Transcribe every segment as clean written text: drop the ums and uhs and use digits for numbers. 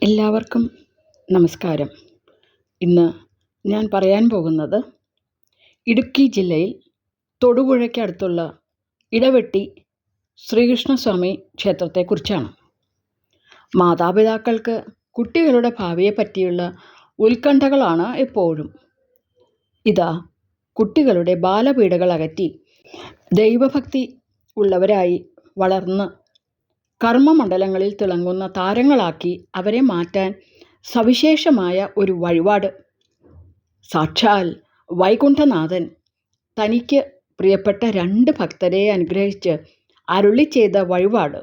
എല്ലാവർക്കും നമസ്കാരം. ഇന്ന് ഞാൻ പറയാൻ പോകുന്നത് ഇടുക്കി ജില്ലയിൽ തൊടുപുഴയ്ക്കടുത്തുള്ള ഇടവെട്ടി ശ്രീകൃഷ്ണസ്വാമി ക്ഷേത്രത്തെക്കുറിച്ചാണ്. മാതാപിതാക്കൾക്ക് കുട്ടികളുടെ ഭാവിയെപ്പറ്റിയുള്ള ഉത്കണ്ഠകളാണ് എപ്പോഴും. ഇതാ കുട്ടികളുടെ ബാലപീഡകൾ അകറ്റി ദൈവഭക്തി ഉള്ളവരായി വളർന്ന് കർമ്മമണ്ഡലങ്ങളിൽ തിളങ്ങുന്ന താരങ്ങളാക്കി അവരെ മാറ്റാൻ സവിശേഷമായ ഒരു വഴിപാട്. സാക്ഷാൽ വൈകുണ്ഠനാഥൻ തനിക്ക് പ്രിയപ്പെട്ട 2 ഭക്തരെ അനുഗ്രഹിച്ച് അരുളി ചെയ്ത വഴിപാട്.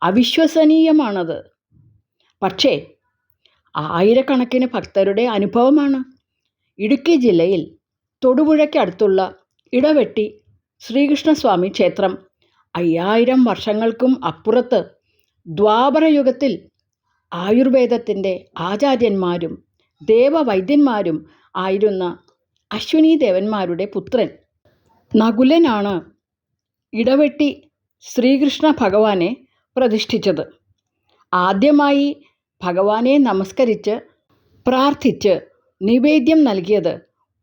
അവിശ്വസനീയമാണത്. പക്ഷേ ആയിരക്കണക്കിന് ഭക്തരുടെ അനുഭവമാണ്. ഇടുക്കി ജില്ലയിൽ തൊടുപുഴയ്ക്കടുത്തുള്ള ഇടവെട്ടി ശ്രീകൃഷ്ണസ്വാമി ക്ഷേത്രം 5000 വർഷങ്ങൾക്കും അപ്പുറത്ത് ദ്വാപരയുഗത്തിൽ ആയുർവേദത്തിൻ്റെ ആചാര്യന്മാരും ദേവവൈദ്യന്മാരും ആയിരുന്ന അശ്വിനി ദേവന്മാരുടെ പുത്രൻ നകുലനാണ് ഇടവെട്ടി ശ്രീകൃഷ്ണ ഭഗവാനെ പ്രതിഷ്ഠിച്ചത്. ആദ്യമായി ഭഗവാനെ നമസ്കരിച്ച് പ്രാർത്ഥിച്ച് നിവേദ്യം നൽകിയത്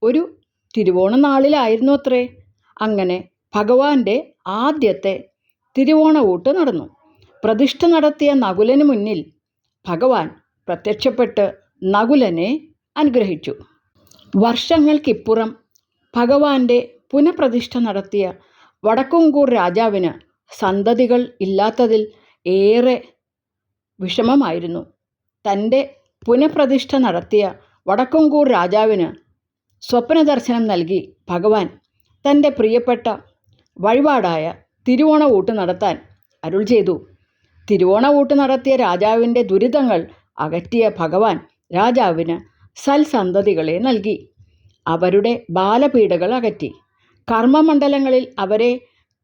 ഒരു തിരുവോണനാളിലായിരുന്നു അത്രേ. അങ്ങനെ ഭഗവാന്റെ ആദ്യത്തെ തിരുവോണഊട്ട് നടന്നു. പ്രതിഷ്ഠ നടത്തിയ നകുലന് മുന്നിൽ ഭഗവാൻ പ്രത്യക്ഷപ്പെട്ട് നകുലനെ അനുഗ്രഹിച്ചു. വർഷങ്ങൾക്കിപ്പുറം ഭഗവാന്റെ പുനഃപ്രതിഷ്ഠ നടത്തിയ വടക്കുംകൂർ രാജാവിന് സന്തതികൾ ഇല്ലാത്തതിൽ ഏറെ വിഷമമായിരുന്നു. തൻ്റെ പുനഃപ്രതിഷ്ഠ നടത്തിയ വടക്കുംകൂർ രാജാവിന് സ്വപ്നദർശനം നൽകി ഭഗവാൻ തൻ്റെ പ്രിയപ്പെട്ട വഴിപാടായ തിരുവോണഊട്ട് നടത്താൻ അരുൾ ചെയ്തു. തിരുവോണഊട്ട് നടത്തിയ രാജാവിൻ്റെ ദുരിതങ്ങൾ അകറ്റിയ ഭഗവാൻ രാജാവിന് സൽസന്തതികളെ നൽകി. അവരുടെ ബാലപീഡകൾ അകറ്റി കർമ്മമണ്ഡലങ്ങളിൽ അവരെ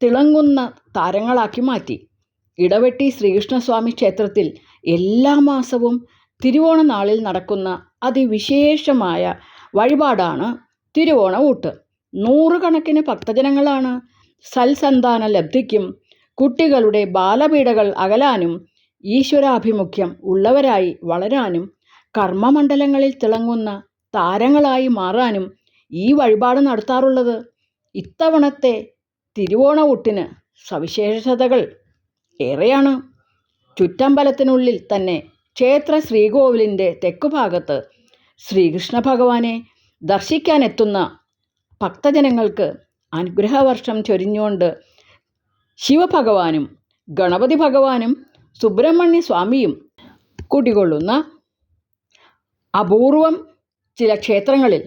തിളങ്ങുന്ന താരങ്ങളാക്കി മാറ്റി. ഇടവെട്ടി ശ്രീകൃഷ്ണസ്വാമി ക്ഷേത്രത്തിൽ എല്ലാ മാസവും തിരുവോണനാളിൽ നടക്കുന്ന അതിവിശേഷമായ വഴിപാടാണ് തിരുവോണഊട്ട്. 100 കണക്കിന് ഭക്തജനങ്ങളാണ് സൽസന്താന ലബ്ധിക്കും കുട്ടികളുടെ ബാലപീഡകൾ അകലാനും ഈശ്വരാഭിമുഖ്യം ഉള്ളവരായി വളരാനും കർമ്മമണ്ഡലങ്ങളിൽ തിളങ്ങുന്ന താരങ്ങളായി മാറാനും ഈ വഴിപാട് നടത്താറുള്ളത്. ഇത്തവണത്തെ തിരുവോണഊട്ടിന് സവിശേഷതകൾ ഏറെയാണ്. ചുറ്റമ്പലത്തിനുള്ളിൽ തന്നെ ക്ഷേത്ര ശ്രീകോവിലിൻ്റെ തെക്കുഭാഗത്ത് ശ്രീകൃഷ്ണ ഭഗവാനെ ദർശിക്കാനെത്തുന്ന ഭക്തജനങ്ങൾക്ക് അനുഗ്രഹവർഷം ചൊരിഞ്ഞുകൊണ്ട് ശിവഭഗവാനും ഗണപതി ഭഗവാനും സുബ്രഹ്മണ്യ സ്വാമിയും കുടികൊള്ളുന്ന അപൂർവം ചില ക്ഷേത്രങ്ങളിൽ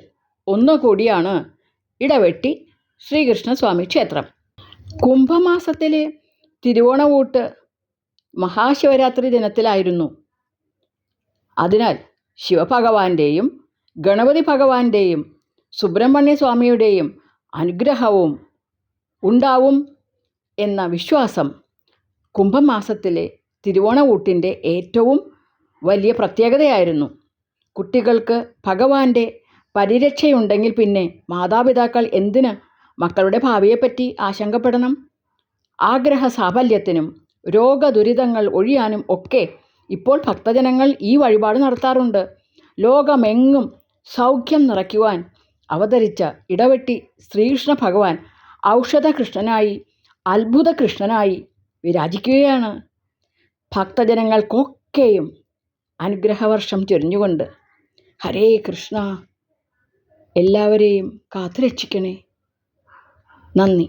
ഒന്നുകൂടിയാണ് ഇടവെട്ടി ശ്രീകൃഷ്ണസ്വാമി ക്ഷേത്രം. കുംഭമാസത്തിലെ തിരുവോണഊട്ട് മഹാശിവരാത്രി ദിനത്തിലായിരുന്നു. അതിനാൽ ശിവഭഗവാന്റെയും ഗണപതി ഭഗവാന്റെയും സുബ്രഹ്മണ്യ സ്വാമിയുടെയും അനുഗ്രഹവും ഉണ്ടാവും എന്ന വിശ്വാസം കുംഭമാസത്തിലെ തിരുവോണഊട്ടിൻ്റെ ഏറ്റവും വലിയ പ്രത്യേകതയായിരുന്നു. കുട്ടികൾക്ക് ഭഗവാന്റെ പരിരക്ഷയുണ്ടെങ്കിൽ പിന്നെ മാതാപിതാക്കൾ എന്തിന് മക്കളുടെ ഭാവിയെപ്പറ്റി ആശങ്കപ്പെടണം? ആഗ്രഹ സാഫല്യത്തിനും രോഗദുരിതങ്ങൾ ഒഴിയാനും ഒക്കെ ഇപ്പോൾ ഭക്തജനങ്ങൾ ഈ വഴിപാട് നടത്താറുണ്ട്. ലോകമെങ്ങും സൗഖ്യം നിറയ്ക്കുവാൻ അവതരിച്ച ഇടവെട്ടി ശ്രീകൃഷ്ണ ഭഗവാൻ ഔഷധകൃഷ്ണനായി അത്ഭുതകൃഷ്ണനായി വിരാജിക്കുകയാണ്. ഭക്തജനങ്ങൾക്കൊക്കെയും അനുഗ്രഹവർഷം ചൊരിഞ്ഞുകൊണ്ട് ഹരേ കൃഷ്ണ. എല്ലാവരെയും കാത്തുരക്ഷിക്കണേ. നന്ദി.